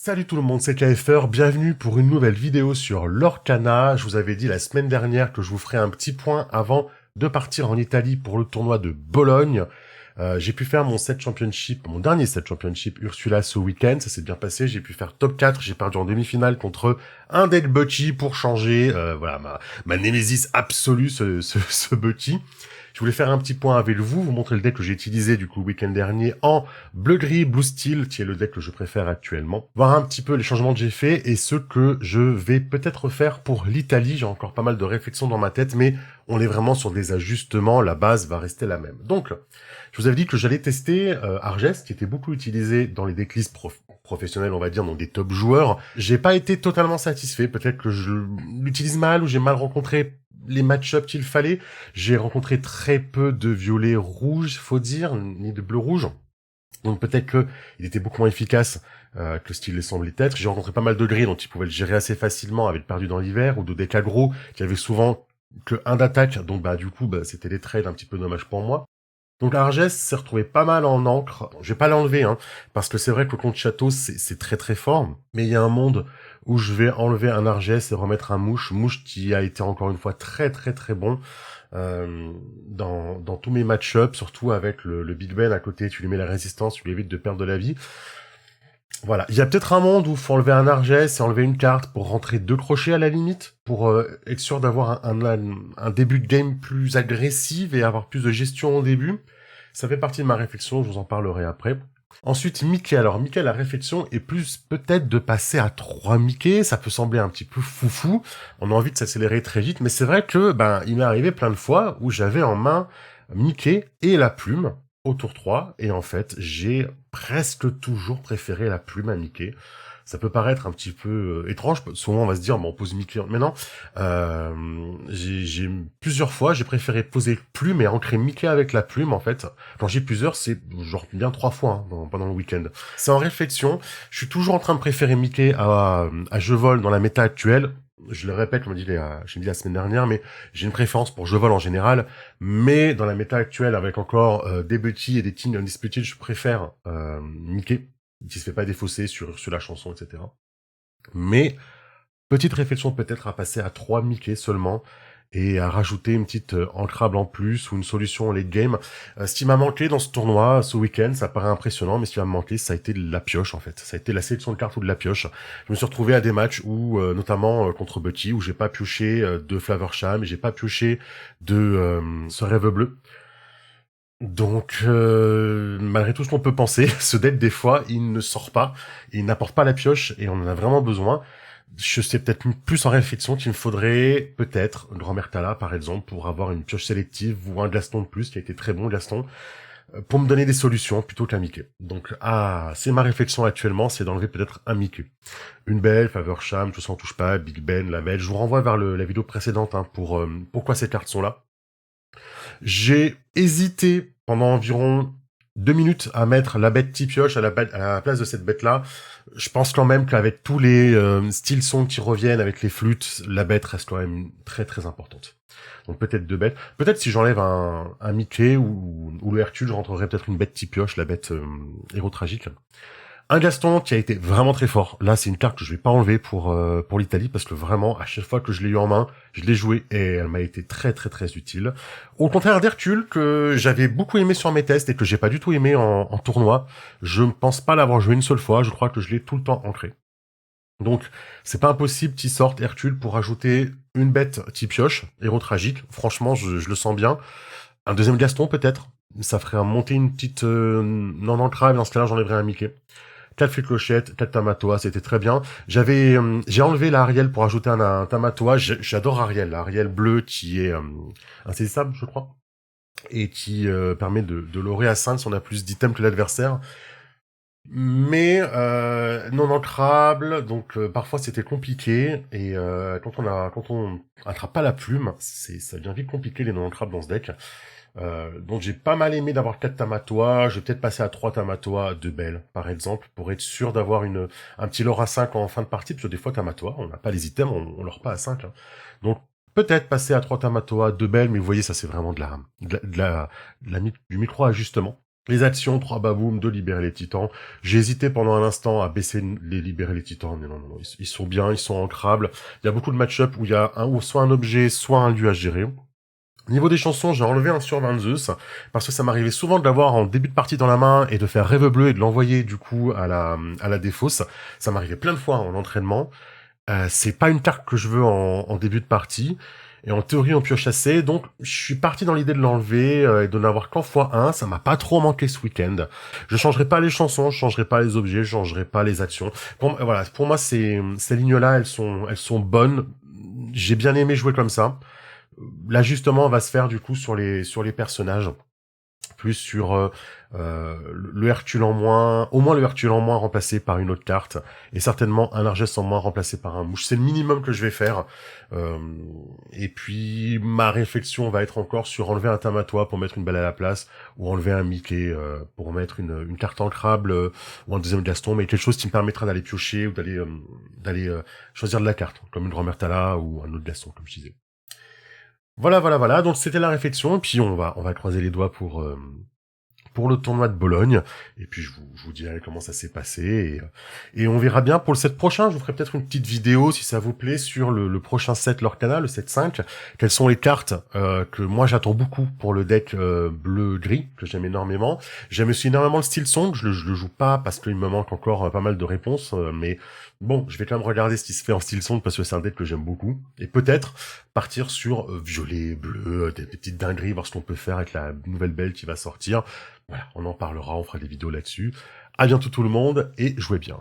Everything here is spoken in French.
Salut tout le monde, c'est KFR, bienvenue pour une nouvelle vidéo sur l'Orcana. Je vous avais dit la semaine dernière que je vous ferais un petit point avant de partir en Italie pour le tournoi de Bologne. J'ai pu faire mon set championship, mon dernier set championship Ursula ce week-end, ça s'est bien passé, j'ai pu faire top 4, j'ai perdu en demi-finale contre un deck Butchie pour changer, voilà, ma némésis absolue, ce Butchie. Je voulais faire un petit point avec vous montrer le deck que j'ai utilisé du coup le week-end dernier en bleu-gris, blue steel, qui est le deck que je préfère actuellement. Voir un petit peu les changements que j'ai fait et ce que je vais peut-être faire pour l'Italie. J'ai encore pas mal de réflexions dans ma tête, mais on est vraiment sur des ajustements, la base va rester la même. Donc, je vous avais dit que j'allais tester Arges, qui était beaucoup utilisé dans les decklists professionnels, on va dire, donc des top joueurs. J'ai pas été totalement satisfait, peut-être que je l'utilise mal ou j'ai mal rencontré les match-ups qu'il fallait. J'ai rencontré très peu de violet rouge, faut dire, ni de bleu rouge. Donc peut-être que il était beaucoup moins efficace que le style les semblait être. J'ai rencontré pas mal de gris dont il pouvait le gérer assez facilement avec perdu dans l'hiver, ou de decks aggro qui avaient souvent que un d'attaque, donc du coup c'était des trades un petit peu dommage pour moi. Donc Arges s'est retrouvé pas mal en encre. Je vais pas l'enlever, parce que c'est vrai que le compte château, c'est très très fort. Mais il y a un monde où je vais enlever un Arges et remettre un mouche. Mouche qui a été encore une fois très très très bon dans tous mes match-ups, surtout avec le Big Ben à côté. Tu lui mets la résistance, tu lui évites de perdre de la vie. Voilà, il y a peut-être un monde où il faut enlever un Arges et enlever une carte pour rentrer 2 crochets à la limite, pour être sûr d'avoir un début de game plus agressif et avoir plus de gestion au début. Ça fait partie de ma réflexion, je vous en parlerai après. Ensuite, Mickey. Alors, Mickey, la réflexion est plus peut-être de passer à 3 Mickey. Ça peut sembler un petit peu foufou. On a envie de s'accélérer très vite, mais c'est vrai que il m'est arrivé plein de fois où j'avais en main Mickey et la plume au tour 3, et en fait, j'ai presque toujours préféré la plume à Mickey. Ça peut paraître un petit peu étrange, souvent on va se dire, on pose Mickey, mais non, plusieurs fois, j'ai préféré poser plume et ancrer Mickey avec la plume, en fait. Quand j'ai plusieurs, c'est genre bien 3 fois, pendant le week-end. C'est en réflexion, je suis toujours en train de préférer Mickey à Je Vole dans la méta actuelle. Je le répète, j'ai dit la semaine dernière, mais j'ai une préférence pour Je Vole en général, mais dans la méta actuelle, avec encore des Butchie et des Team Undisputed, je préfère Mickey, qui se fait pas défausser sur la chanson, etc. Mais, petite réflexion peut-être à passer à 3 Mickey seulement, et à rajouter une petite ancrable en plus, ou une solution en late game. Ce qui m'a manqué dans ce tournoi, ce week-end, ça paraît impressionnant, mais ce qui m'a manqué, ça a été de la pioche, en fait. Ça a été la sélection de cartes ou de la pioche. Je me suis retrouvé à des matchs où, notamment contre Butchie, où j'ai pas pioché de Flavorsham, et j'ai pas pioché de ce rêve bleu. Donc, malgré tout ce qu'on peut penser, ce deck, des fois, il ne sort pas, il n'apporte pas la pioche, et on en a vraiment besoin. Je sais peut-être plus en réflexion qu'il me faudrait peut-être Grand-Mère Tala, par exemple, pour avoir une pioche sélective, ou un Gaston de plus, qui a été très bon, Gaston, pour me donner des solutions plutôt qu'un Mickey. Donc, c'est ma réflexion actuellement, c'est d'enlever peut-être un Mickey. Une belle, Faversham, tout ça on touche pas, Big Ben, la belle. Je vous renvoie vers la vidéo précédente, pour pourquoi ces cartes sont là. J'ai hésité pendant environ 2 minutes à mettre la bête T-Pioche à la place de cette bête-là. Je pense quand même qu'avec tous les styles sons qui reviennent, avec les flûtes, la bête reste quand même très très importante. Donc peut-être 2 bêtes. Peut-être si j'enlève un Mickey ou le Hercule, je rentrerai peut-être une bête T-Pioche, la bête héros tragique. Un Gaston qui a été vraiment très fort. Là, c'est une carte que je vais pas enlever pour l'Italie, parce que vraiment, à chaque fois que je l'ai eu en main, je l'ai joué et elle m'a été très très très utile. Au contraire d'Hercule, que j'avais beaucoup aimé sur mes tests et que j'ai pas du tout aimé en tournoi, je ne pense pas l'avoir joué une seule fois, je crois que je l'ai tout le temps ancré. Donc, c'est pas impossible qu'il sorte Hercule pour ajouter une bête type pioche, héros tragique. Franchement, je le sens bien. Un deuxième Gaston, peut-être. Ça ferait monter une petite non ancrable, dans ce cas-là, j'enlèverais un Mickey. 4 fées clochettes, 4 Tamatoa, c'était très bien. J'ai enlevé la Ariel pour ajouter un Tamatoa. J'adore Ariel, la Ariel bleue qui est insaisissable, je crois, et qui permet de l'aurer à 5 si on a plus d'items que l'adversaire. Mais non ancrable, donc parfois c'était compliqué, et quand on attrape pas la plume, ça devient vite compliqué les non ancrables dans ce deck. Donc j'ai pas mal aimé d'avoir 4 Tamatoa, je vais peut-être passer à 3 Tamatoa de Belle, par exemple, pour être sûr d'avoir un petit lore à 5 en fin de partie, parce que des fois Tamatoa, on n'a pas les items, on lore pas à 5. Donc peut-être passer à 3 Tamatoa de Belle, mais vous voyez, ça c'est vraiment du micro-ajustement. Les actions, 3 baboum, de libérer les titans. J'ai hésité pendant un instant à baisser les libérer les titans, mais non, non, non, ils sont bien, ils sont ancrables. Il y a beaucoup de match-up où il y a ou soit un objet, soit un lieu à gérer. Niveau des chansons, j'ai enlevé un sur 20 Zeus, parce que ça m'arrivait souvent de l'avoir en début de partie dans la main et de faire rêve bleu et de l'envoyer du coup à la défausse. Ça m'arrivait plein de fois en entraînement. C'est pas une carte que je veux en début de partie. Et en théorie, on pioche assez, donc je suis parti dans l'idée de l'enlever et de n'avoir qu'en x1. Ça m'a pas trop manqué ce week-end. Je changerai pas les chansons, je changerai pas les objets, je changerai pas les actions. Voilà, pour moi, ces lignes-là, elles sont bonnes. J'ai bien aimé jouer comme ça. L'ajustement va se faire du coup sur les personnages, plus sur le Hercule en moins, au moins le Hercule en moins remplacé par une autre carte, et certainement un Largesse en moins remplacé par un Mouche. C'est le minimum que je vais faire. Et puis ma réflexion va être encore sur enlever un Tamatoa pour mettre une Belle à la place, ou enlever un Mickey pour mettre une carte ancrable ou un deuxième Gaston, mais quelque chose qui me permettra d'aller piocher ou d'aller choisir de la carte, comme une Grand-Mère Tala ou un autre Gaston, comme je disais. Voilà, voilà, voilà. Donc c'était la réflexion. Et puis on va croiser les doigts pour le tournoi de Bologne. Et puis je vous dirai comment ça s'est passé. Et on verra bien pour le set prochain. Je vous ferai peut-être une petite vidéo, si ça vous plaît, sur le prochain set Lorcana, le set 5. Quelles sont les cartes que moi j'attends beaucoup pour le deck bleu-gris, que j'aime énormément. J'aime aussi énormément le Steel Song. Je le joue pas parce qu'il me manque encore pas mal de réponses. Mais bon, je vais quand même regarder ce qui se fait en Steel Song parce que c'est un deck que j'aime beaucoup. Et peut-être partir sur violet, bleu, des petites dingueries, voir ce qu'on peut faire avec la nouvelle belle qui va sortir. Voilà, on en parlera, on fera des vidéos là-dessus. À bientôt tout le monde, et jouez bien.